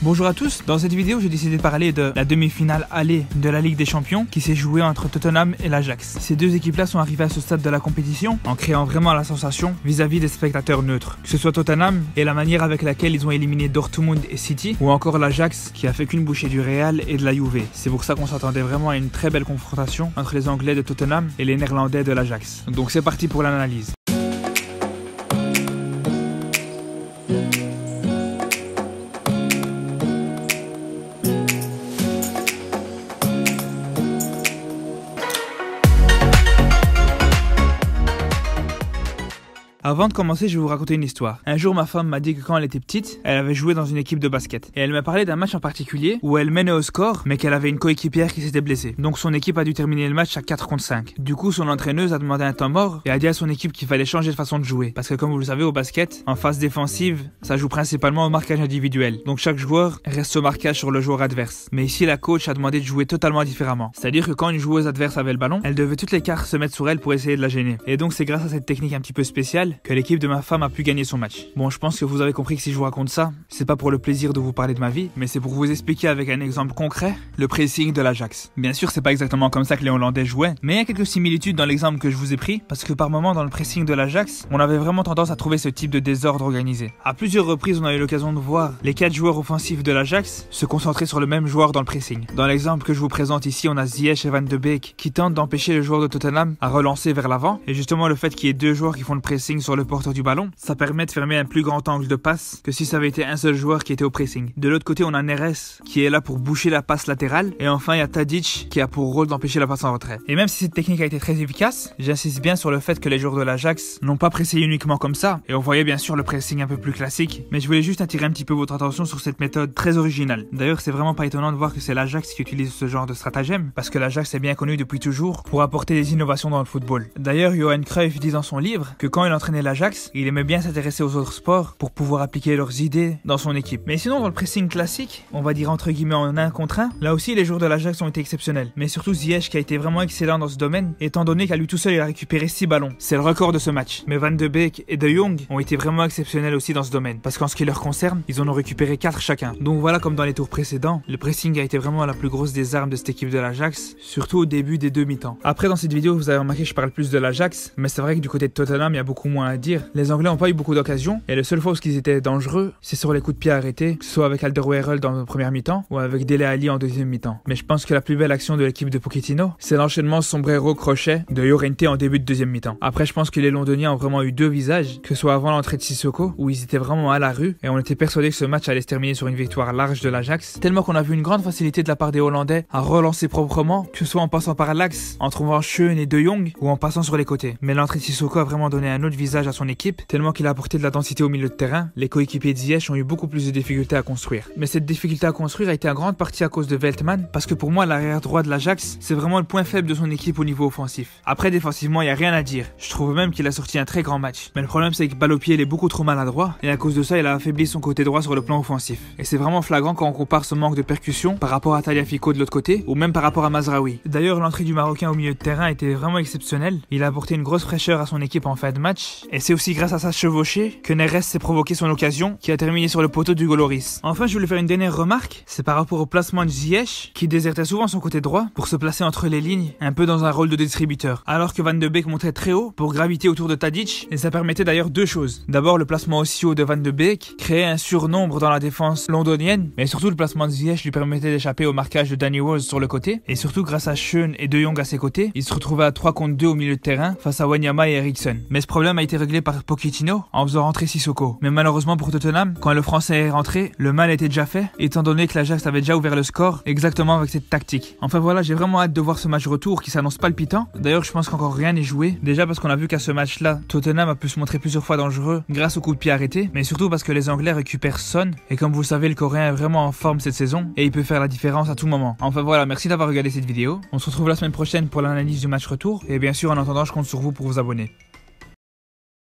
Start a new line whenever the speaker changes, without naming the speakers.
Bonjour à tous, dans cette vidéo j'ai décidé de parler de la demi-finale aller de la Ligue des Champions qui s'est jouée entre Tottenham et l'Ajax. Ces deux équipes-là sont arrivées à ce stade de la compétition en créant vraiment la sensation vis-à-vis des spectateurs neutres. Que ce soit Tottenham et la manière avec laquelle ils ont éliminé Dortmund et City, ou encore l'Ajax qui a fait qu'une bouchée du Real et de la Juve. C'est pour ça qu'on s'attendait vraiment à une très belle confrontation entre les Anglais de Tottenham et les Néerlandais de l'Ajax. Donc c'est parti pour l'analyse. Avant de commencer, je vais vous raconter une histoire. Un jour, ma femme m'a dit que quand elle était petite, elle avait joué dans une équipe de basket. Et elle m'a parlé d'un match en particulier où elle menait au score, mais qu'elle avait une coéquipière qui s'était blessée. Donc son équipe a dû terminer le match à 4 contre 5. Du coup, son entraîneuse a demandé un temps mort et a dit à son équipe qu'il fallait changer de façon de jouer. Parce que comme vous le savez, au basket, en phase défensive, ça joue principalement au marquage individuel. Donc chaque joueur reste au marquage sur le joueur adverse. Mais ici, la coach a demandé de jouer totalement différemment. C'est-à-dire que quand une joueuse adverse avait le ballon, elle devait toutes les cartes se mettre sur elle pour essayer de la gêner. Et donc c'est grâce à cette technique un petit peu spéciale que l'équipe de ma femme a pu gagner son match. Bon, je pense que vous avez compris que si je vous raconte ça, c'est pas pour le plaisir de vous parler de ma vie, mais c'est pour vous expliquer avec un exemple concret le pressing de l'Ajax. Bien sûr, c'est pas exactement comme ça que les Hollandais jouaient, mais il y a quelques similitudes dans l'exemple que je vous ai pris, parce que par moment dans le pressing de l'Ajax, on avait vraiment tendance à trouver ce type de désordre organisé. À plusieurs reprises, on a eu l'occasion de voir les 4 joueurs offensifs de l'Ajax se concentrer sur le même joueur dans le pressing. Dans l'exemple que je vous présente ici, on a Ziyech et Van de Beek qui tentent d'empêcher le joueur de Tottenham à relancer vers l'avant, et justement le fait qu'il y ait 2 joueurs qui font le pressing sur le porteur du ballon, ça permet de fermer un plus grand angle de passe que si ça avait été un seul joueur qui était au pressing. De l'autre côté, on a Neres qui est là pour boucher la passe latérale, et enfin il y a Tadic qui a pour rôle d'empêcher la passe en retrait. Et même si cette technique a été très efficace, j'insiste bien sur le fait que les joueurs de l'Ajax n'ont pas pressé uniquement comme ça, et on voyait bien sûr le pressing un peu plus classique, mais je voulais juste attirer un petit peu votre attention sur cette méthode très originale. D'ailleurs, c'est vraiment pas étonnant de voir que c'est l'Ajax qui utilise ce genre de stratagème, parce que l'Ajax est bien connu depuis toujours pour apporter des innovations dans le football. D'ailleurs, Johan Cruyff dit dans son livre que quand il entraînait l'Ajax, il aimait bien s'intéresser aux autres sports pour pouvoir appliquer leurs idées dans son équipe. Mais sinon, dans le pressing classique, on va dire entre guillemets en 1 contre 1, là aussi les joueurs de l'Ajax ont été exceptionnels. Mais surtout Ziyech qui a été vraiment excellent dans ce domaine, étant donné qu'à lui tout seul il a récupéré 6 ballons. C'est le record de ce match. Mais Van de Beek et De Jong ont été vraiment exceptionnels aussi dans ce domaine, parce qu'en ce qui leur concerne, ils en ont récupéré 4 chacun. Donc voilà, comme dans les tours précédents, le pressing a été vraiment la plus grosse des armes de cette équipe de l'Ajax, surtout au début des 2 mi-temps. Après, dans cette vidéo, vous avez remarqué que je parle plus de l'Ajax, mais c'est vrai que du côté de Tottenham, il y a beaucoup moins à dire. Les Anglais n'ont pas eu beaucoup d'occasions, et la seule fois où ils étaient dangereux, c'est sur les coups de pied arrêtés, que ce soit avec Alderweireld dans la première mi-temps ou avec Dele Alli en deuxième mi-temps. Mais je pense que la plus belle action de l'équipe de Pochettino, c'est l'enchaînement sombrero-crochet de Llorente en début de deuxième mi-temps. Après, je pense que les Londoniens ont vraiment eu 2 visages, que ce soit avant l'entrée de Sissoko, où ils étaient vraiment à la rue, et on était persuadé que ce match allait se terminer sur une victoire large de l'Ajax, tellement qu'on a vu une grande facilité de la part des Hollandais à relancer proprement, que ce soit en passant par l'axe, en trouvant Schön et De Jong, ou en passant sur les côtés. Mais l'entrée de Sissoko a vraiment donné un autre visage à son équipe, tellement qu'il a apporté de la densité au milieu de terrain. Les coéquipiers de Ziyech ont eu beaucoup plus de difficultés à construire. Mais cette difficulté à construire a été en grande partie à cause de Veltman, parce que pour moi, l'arrière droit de l'Ajax, c'est vraiment le point faible de son équipe au niveau offensif. Après, défensivement, il n'y a rien à dire. Je trouve même qu'il a sorti un très grand match. Mais le problème, c'est que balle au pied, il est beaucoup trop maladroit, et à cause de ça, il a affaibli son côté droit sur le plan offensif. Et c'est vraiment flagrant quand on compare ce manque de percussion par rapport à Tagliafico de l'autre côté, ou même par rapport à Mazraoui. D'ailleurs, l'entrée du Marocain au milieu de terrain était vraiment exceptionnelle. Il a apporté une grosse fraîcheur à son équipe en fin de match, et c'est aussi grâce à sa chevauchée que Neres s'est provoqué son occasion, qui a terminé sur le poteau du Loris. Enfin, je voulais faire une dernière remarque, c'est par rapport au placement de Ziyech, qui désertait souvent son côté droit pour se placer entre les lignes, un peu dans un rôle de distributeur, alors que Van de Beek montait très haut pour graviter autour de Tadic, et ça permettait d'ailleurs 2 choses. D'abord, le placement aussi haut de Van de Beek créait un surnombre dans la défense londonienne, mais surtout le placement de Ziyech lui permettait d'échapper au marquage de Danny Rose sur le côté, et surtout grâce à Schön et De Jong à ses côtés, il se retrouvait à 3 contre 2 au milieu de terrain face à Wanyama et Eriksen. Mais ce problème a été réglé par Pochettino en faisant rentrer Sissoko. Mais malheureusement pour Tottenham, quand le Français est rentré, le mal était déjà fait, étant donné que l'Ajax avait déjà ouvert le score exactement avec cette tactique. Enfin voilà, j'ai vraiment hâte de voir ce match retour qui s'annonce palpitant. D'ailleurs, je pense qu'encore rien n'est joué, déjà parce qu'on a vu qu'à ce match-là, Tottenham a pu se montrer plusieurs fois dangereux grâce au coup de pied arrêté, mais surtout parce que les Anglais récupèrent Son, et comme vous le savez, le Coréen est vraiment en forme cette saison, et il peut faire la différence à tout moment. Enfin voilà, merci d'avoir regardé cette vidéo. On se retrouve la semaine prochaine pour l'analyse du match retour, et bien sûr en attendant, je compte sur vous pour vous abonner.